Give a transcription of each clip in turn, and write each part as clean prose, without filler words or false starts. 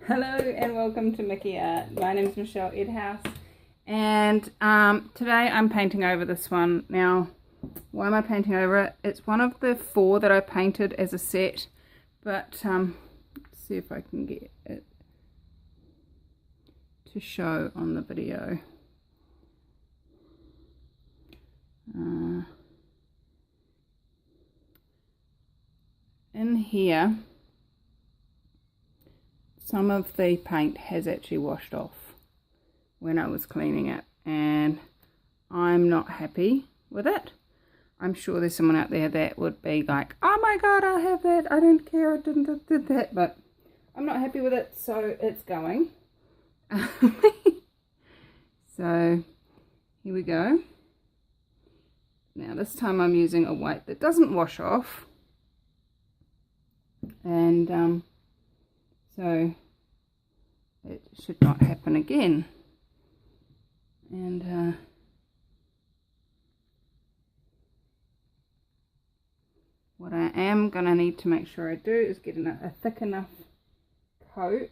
Hello and welcome to Mickey Art. My name is Michelle Edhouse, and today I'm painting over this one. Now, why am I painting over it? It's one of the 4 that I painted as a set, but let's see if I can get it to show on the video. In here, some of the paint has actually washed off when I was cleaning it, and I'm not happy with it. I'm sure there's someone out there that would be like, oh my god, I'll have that, I don't care, I did that, but I'm not happy with it, so it's going. So here we go. Now this time I'm using a white that doesn't wash off, and so it should not happen again. And what I am going to need to make sure I do is get a thick enough coat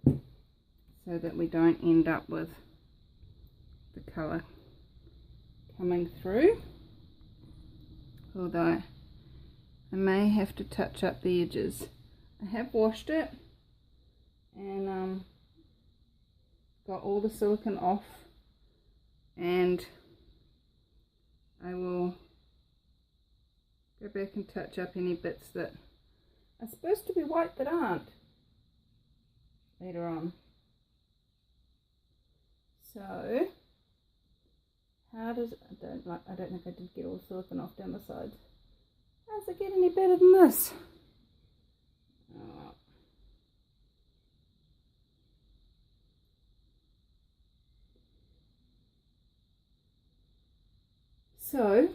so that we don't end up with the colour coming through, although I may have to touch up the edges. I have washed it and got all the silicone off, and I will go back and touch up any bits that are supposed to be white that aren't later on. So how does I don't think I did get all the silicone off down the sides. How does it get any better than this? Oh. So,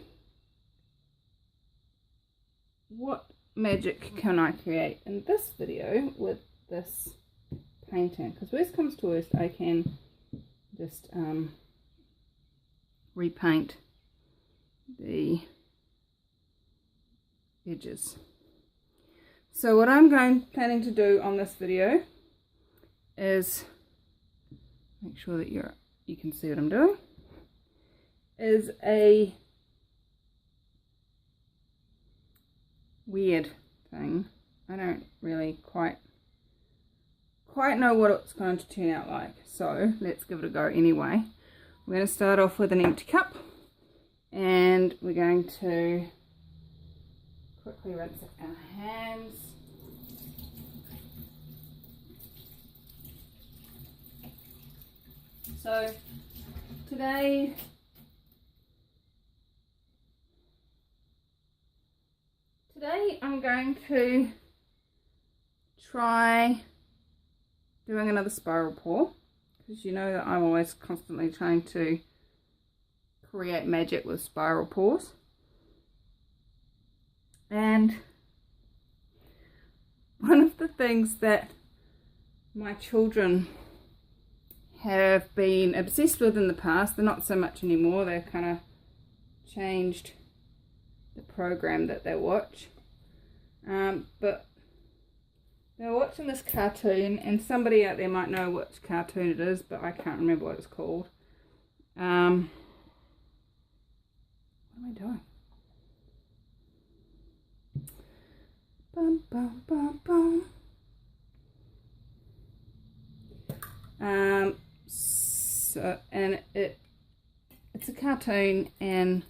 what magic can I create in this video with this painting? Because worst comes to worst, I can just repaint the edges. So what I'm planning to do on this video is make sure that you can see what I'm doing. Is a weird thing. I don't really quite know what it's going to turn out like, so let's give it a go anyway. We're going to start off with an empty cup, and we're going to quickly rinse our hands. So today I'm going to try doing another spiral pour, because you know that I'm always constantly trying to create magic with spiral pours. And one of the things that my children have been obsessed with in the past, they're not so much anymore, they've kind of changed the program that they watch, but they're watching this cartoon, and somebody out there might know which cartoon it is, but I can't remember what it's called. What am I doing? Bum, bum, bum, bum. And it's a cartoon, and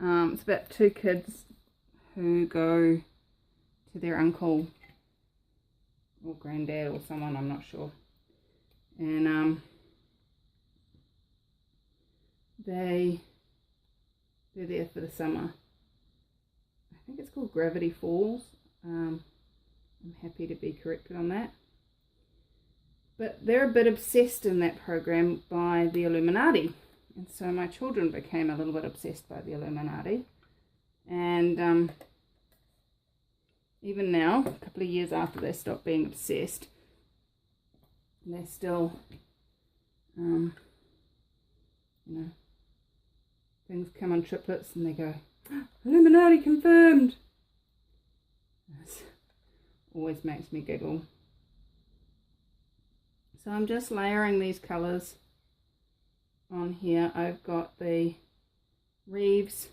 it's about 2 kids who go to their uncle or granddad or someone, I'm not sure, and they're there for the summer. I think it's called Gravity Falls. I'm happy to be corrected on that. But they're a bit obsessed in that program by the Illuminati. And so my children became a little bit obsessed by the Illuminati. And even now, a couple of years after they stopped being obsessed, they're still, you know, things come on triplets and they go, Illuminati confirmed! This always makes me giggle. So I'm just layering these colours on here. I've got the Reeves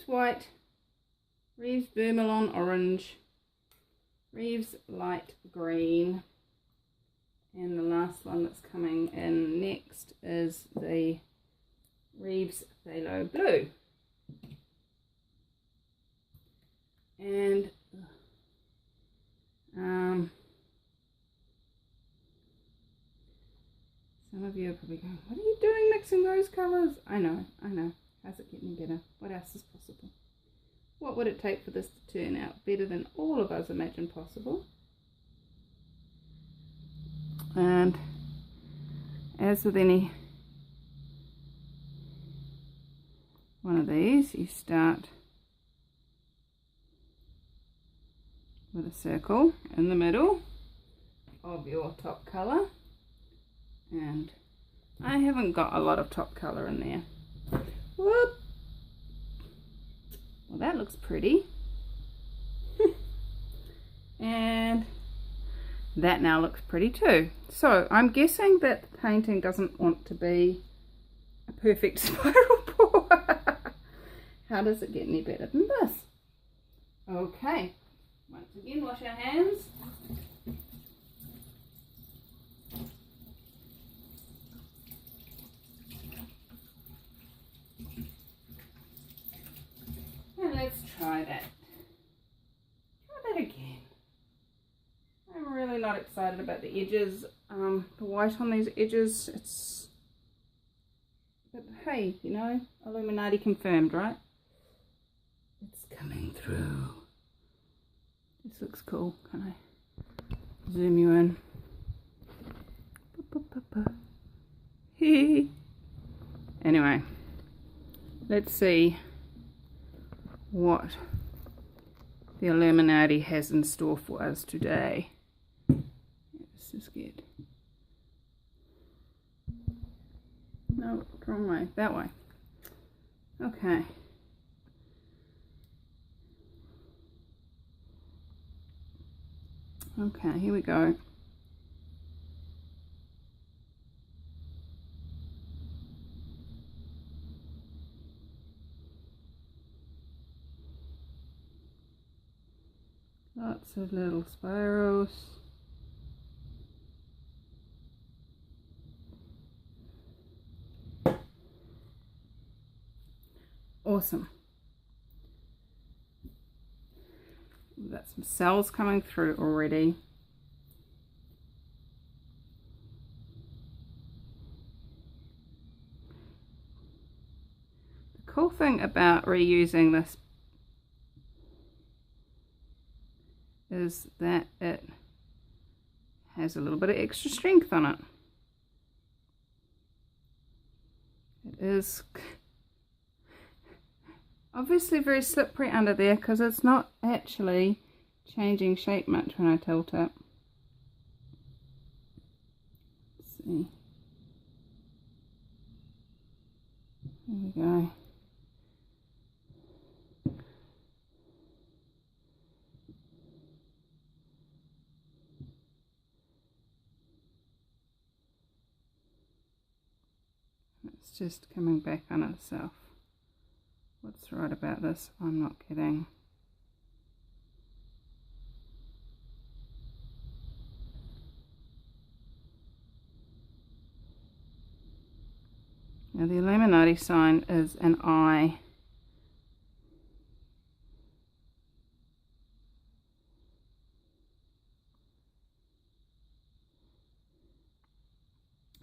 white, Reeves vermilion orange, Reeves light green, and the last one that's coming in next is the Reeves phthalo blue. And some of you are probably going, what are you doing mixing those colours? I know. How's it getting better? What else is possible? What would it take for this to turn out better than all of us imagine possible? And as with any one of these, you start with a circle in the middle of your top colour, and I haven't got a lot of top colour in there. Whoop. Well, that looks pretty. And that now looks pretty too. So I'm guessing that the painting doesn't want to be a perfect spiral pour. How does it get any better than this? Okay, once again, wash our hands. And let's try that. Try that again. I'm really not excited about the edges. The white on these edges, it's... But hey, you know, Illuminati confirmed, right? It's coming through. This looks cool. Can I zoom you in? Anyway, let's see what the Illuminati has in store for us today. This is good. No, wrong way. That way. Okay. Okay, here we go. Lots of little spirals. Awesome. We've got some cells coming through already. The cool thing about reusing this is that it has a little bit of extra strength on it. It is obviously very slippery under there because it's not actually changing shape much when I tilt it. Let's see. There we go. It's just coming back on itself. What's right about this? I'm not kidding. Now the Illuminati sign is an eye.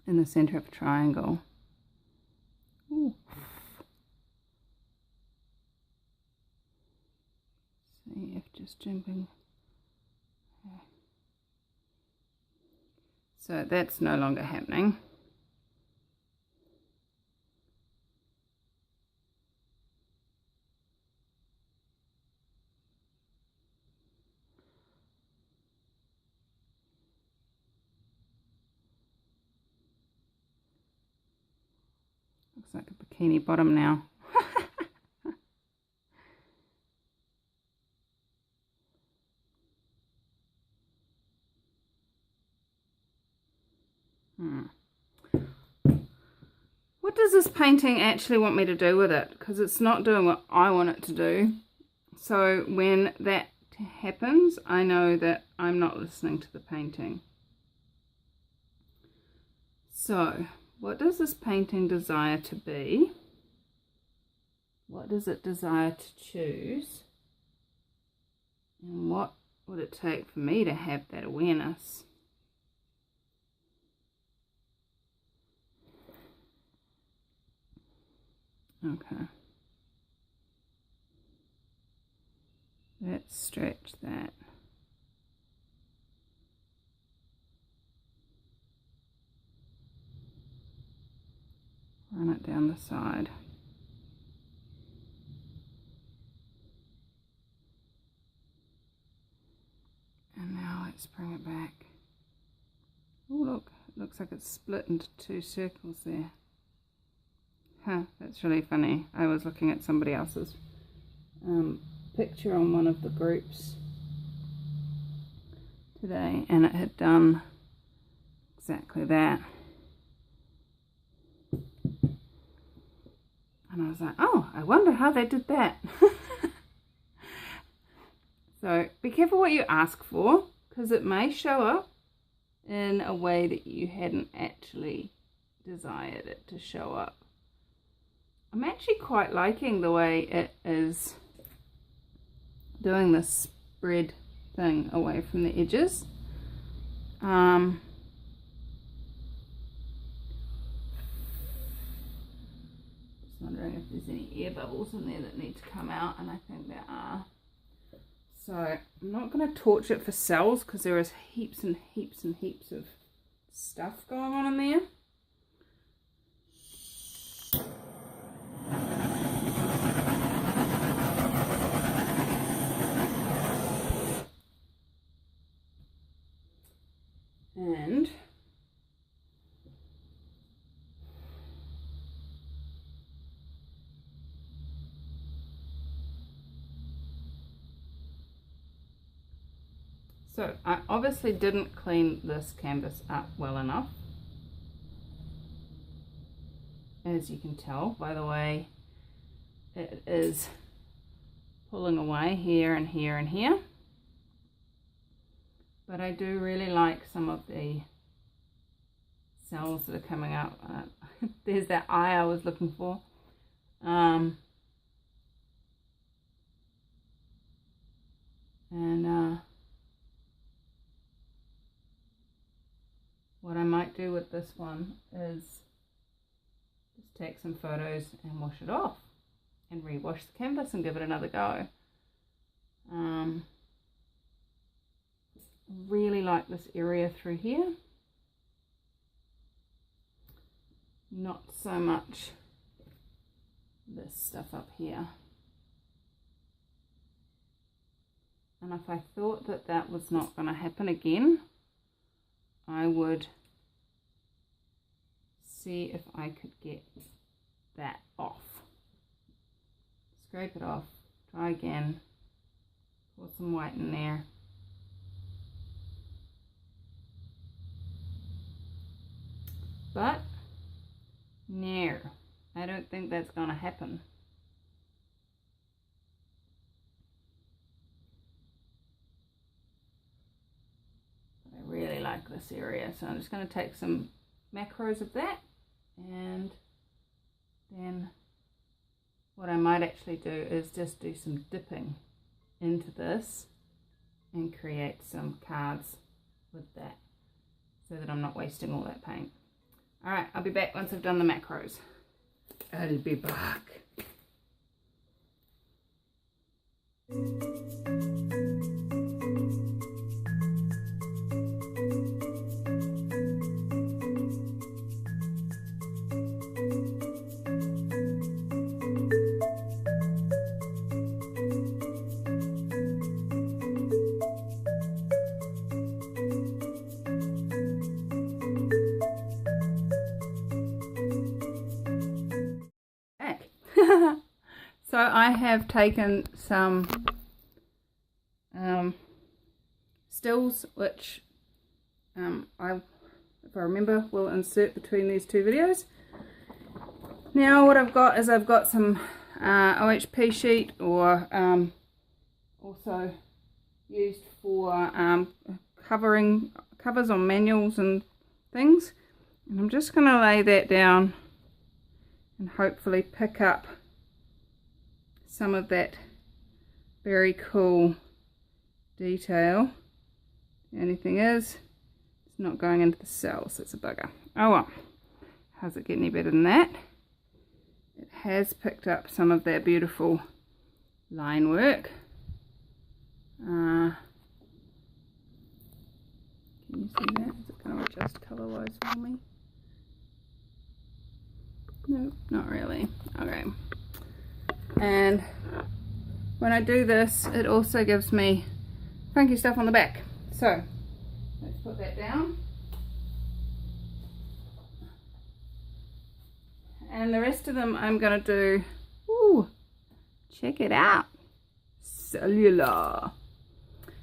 In the center of a triangle. Ooh. See if just jumping. So that's no longer happening. Looks like a bikini bottom now. does this painting actually want me to do with it? Because it's not doing what I want it to do. So when that happens, I know that I'm not listening to the painting. So, what does this painting desire to be? What does it desire to choose? And what would it take for me to have that awareness? Okay. Let's stretch that. Run it down the side. And now let's bring it back. Oh look, it looks like it's split into two circles there. Huh, that's really funny. I was looking at somebody else's picture on one of the groups today, and it had done exactly that. And I was like, oh, I wonder how they did that. So be careful what you ask for, because it may show up in a way that you hadn't actually desired it to show up. I'm actually quite liking the way it is doing this spread thing away from the edges. Just wondering if there's any air bubbles in there that need to come out, and I think there are. So I'm not going to torch it for cells, because there is heaps and heaps and heaps of stuff going on in there. And so I obviously didn't clean this canvas up well enough, as you can tell by the way it is pulling away here and here and here. But I do really like some of the cells that are coming up. There's that eye I was looking for. What I might do with this one is just take some photos and wash it off and rewash the canvas and give it another go. Really like this area through here, not so much this stuff up here. And if I thought that that was not going to happen again, I would see if I could get that off. Scrape it off, try again, pour some white in there. But no, I don't think that's going to happen. I really like this area, so I'm just going to take some macros of that, and then what I might actually do is just do some dipping into this and create some cards with that, so that I'm not wasting all that paint. Alright, I'll be back once I've done the macros. I'll be back. So I have taken some stills, which if I remember, will insert between these two videos. Now what I've got is I've got some OHP sheet, or also used for covers on manuals and things, and I'm just going to lay that down and hopefully pick up some of that very cool detail. The only thing is, it's not going into the cells, so it's a bugger. Oh well, how's it get any better than that? It has picked up some of that beautiful line work. Can you see that? Is it going to adjust colour wise for me? Nope, not really. Okay. And when I do this, it also gives me funky stuff on the back. So let's put that down. And the rest of them I'm going to do, ooh, check it out, cellular.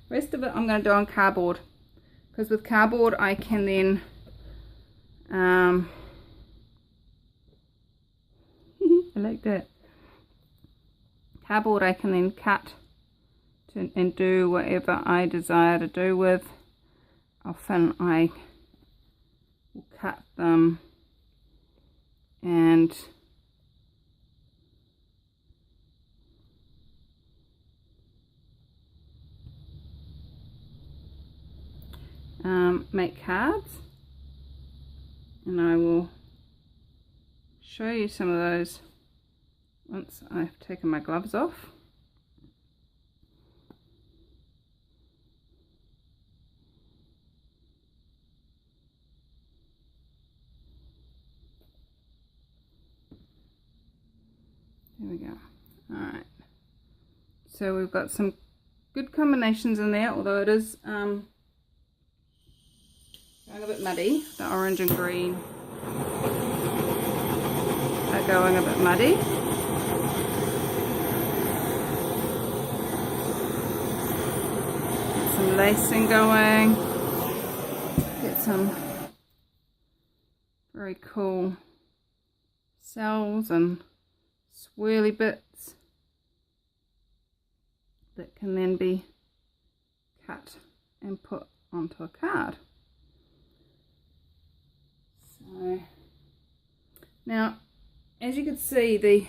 The rest of it I'm going to do on cardboard, because with cardboard I can then I like that. Cardboard I can then cut and do whatever I desire to do with. Often I will cut them and make cards, and I will show you some of those once I've taken my gloves off. There we go. Alright, so we've got some good combinations in there, although it is going a bit muddy. The orange and green are going a bit muddy. Get some lacing going. Get some very cool cells and swirly bits that can then be cut and put onto a card. So now, as you can see, the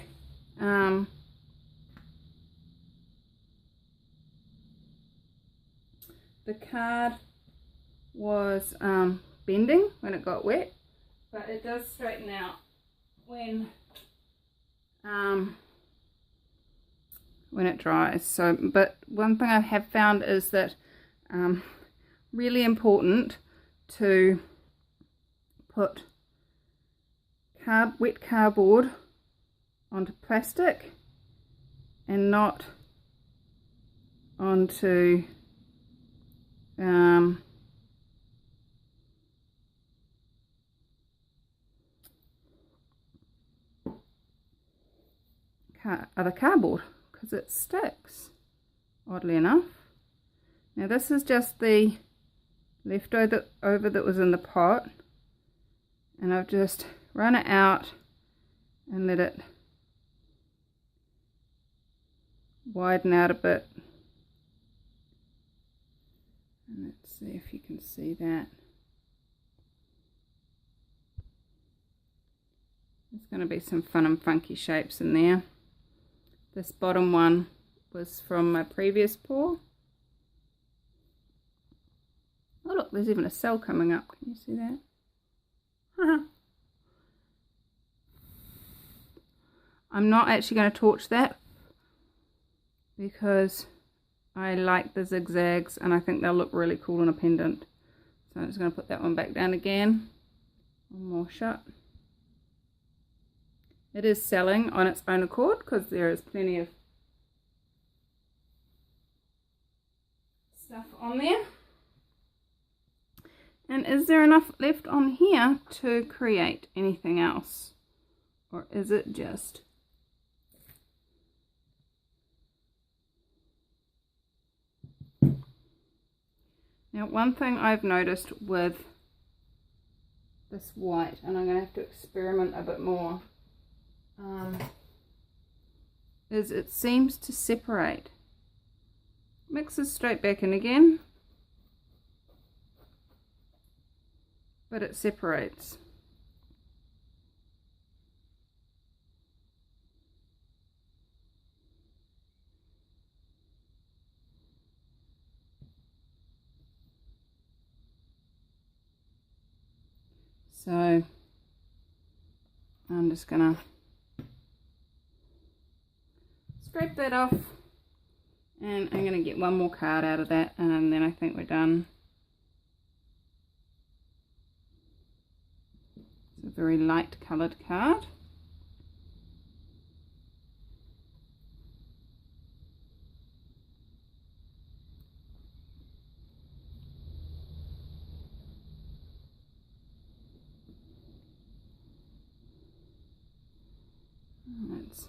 card was bending when it got wet, but it does straighten out when it dries. So, but one thing I have found is that really important to put wet cardboard onto plastic and not onto other cardboard, because it sticks, oddly enough. Now this is just the leftover that was in the pot, and I've just run it out and let it widen out a bit. And let's see if you can see that. There's going to be some fun and funky shapes in there. This bottom one was from my previous pour. Oh look, there's even a cell coming up. Can you see that? I'm not actually going to torch that because I like the zigzags and I think they'll look really cool in a pendant. So I'm just going to put that one back down again. One more shot. It is selling on its own accord because there is plenty of stuff on there. And is there enough left on here to create anything else? Or is it just... Now, one thing I've noticed with this white, and I'm going to have to experiment a bit more, is it seems to separate. Mixes straight back in again, but it separates. So I'm just gonna scrape that off, and I'm gonna get one more card out of that, and then I think we're done. It's a very light coloured card. Let's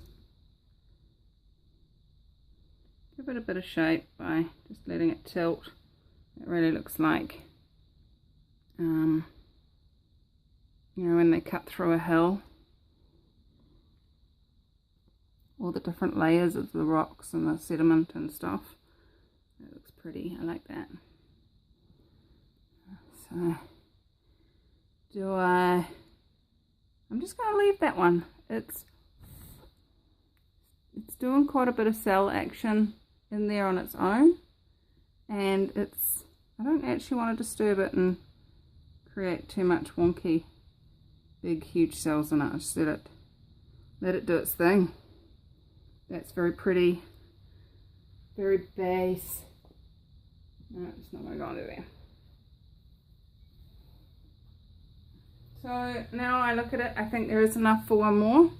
give it a bit of shape by just letting it tilt. It really looks like, you know, when they cut through a hill, all the different layers of the rocks and the sediment and stuff. It looks pretty. I like that. So I'm just going to leave that one. It's doing quite a bit of cell action in there on its own, and I don't actually want to disturb it and create too much wonky big huge cells in it. I just let it do its thing. That's very pretty, very base. No, it's not going to go under there. So now I look at it, I think there is enough for one more.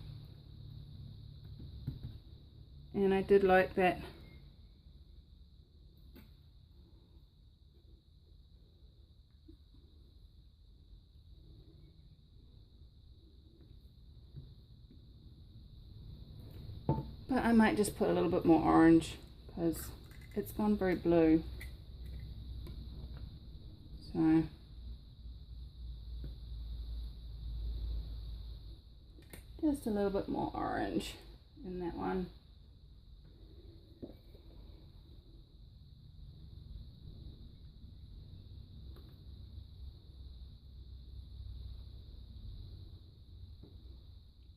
And I did like that. But I might just put a little bit more orange because it's gone very blue. So just a little bit more orange in that one.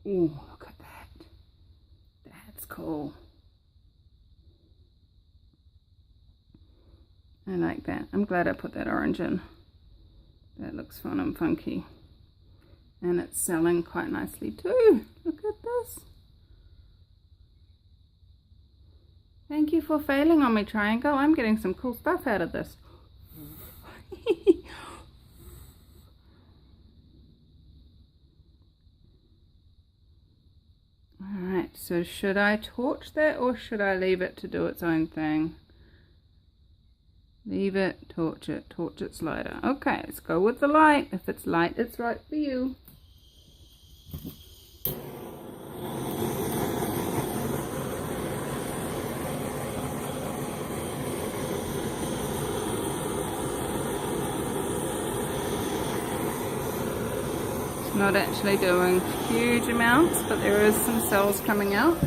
Ooh, look at that. That's cool. I like that. I'm glad I put that orange in. That looks fun and funky. And it's selling quite nicely too. Look at this. Thank you for failing on me, Triangle. I'm getting some cool stuff out of this. Alright, so should I torch that or should I leave it to do its own thing? Leave it, torch it's lighter. Okay, let's go with the light. If it's light, it's right for you. Not actually doing huge amounts, but there is some cells coming out.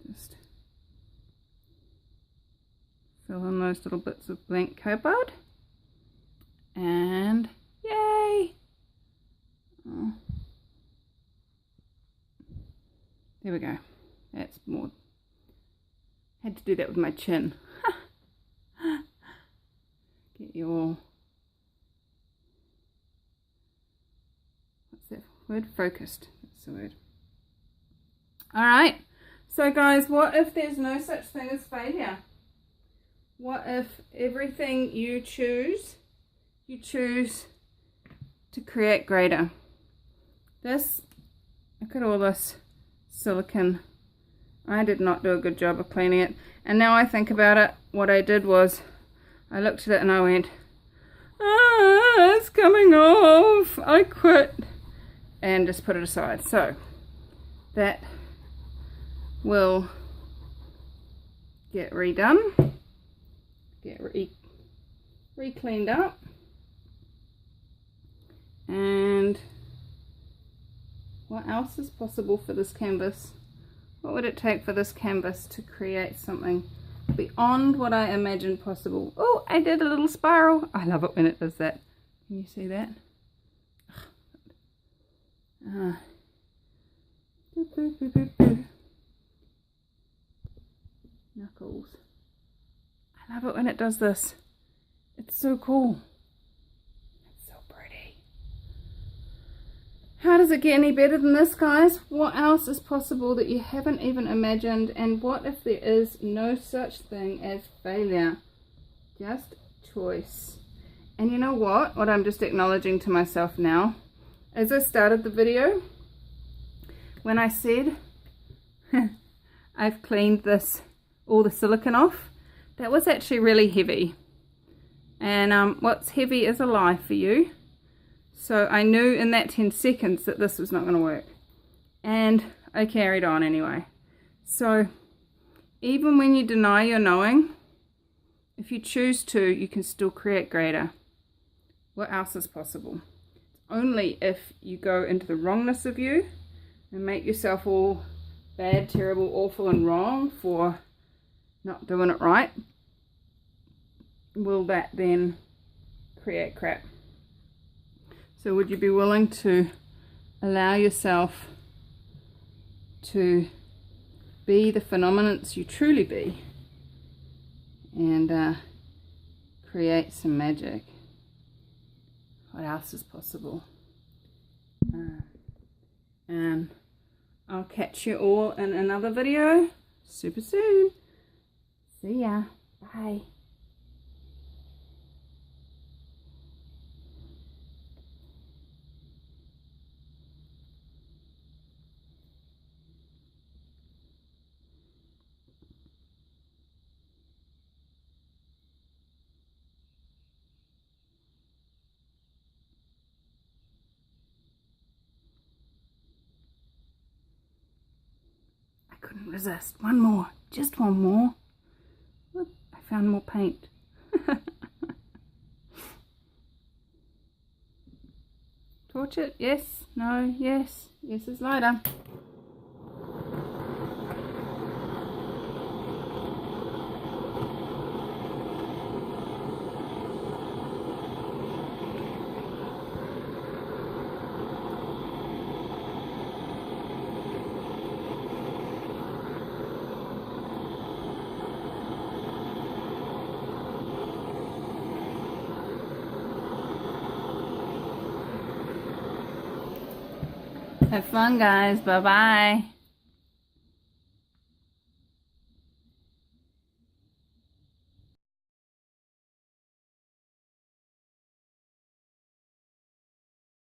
Just fill in those little bits of blank cardboard, and yay! Oh. There we go. That's more. Had to do that with my chin. Get your, what's that word? Focused. That's the word. Alright, so guys, what if there's no such thing as failure? What if everything you choose to create greater? This, look at all this silicone. I did not do a good job of cleaning it, and now I think about it, what I did was I looked at it and I went, it's coming off, I quit, and just put it aside. So that will get redone, get re-cleaned up, What else is possible for this canvas? What would it take for this canvas to create something beyond what I imagined possible? Oh, I did a little spiral. I love it when it does that. Can you see that? Knuckles. I love it when it does this. It's so cool. It's so pretty. How does it get any better than this, guys? What else is possible that you haven't even imagined? And what if there is no such thing as failure? Just choice. And you know what? What I'm just acknowledging to myself now, as I started the video, when I said I've cleaned all the silicone off, that was actually really heavy. And what's heavy is a lie for you. So I knew in that 10 seconds that this was not going to work. And I carried on anyway. So even when you deny your knowing, if you choose to, you can still create greater. What else is possible? Only if you go into the wrongness of you and make yourself all bad, terrible, awful and wrong for not doing it right, will that then create crap. So would you be willing to allow yourself to be the phenomenons you truly be and create some magic? What else is possible? And I'll catch you all in another video super soon. See ya. Bye. Couldn't resist. One more. Just one more. Look, I found more paint. Torch it? Yes. No. Yes. Yes is lighter. Have fun, guys. Bye-bye.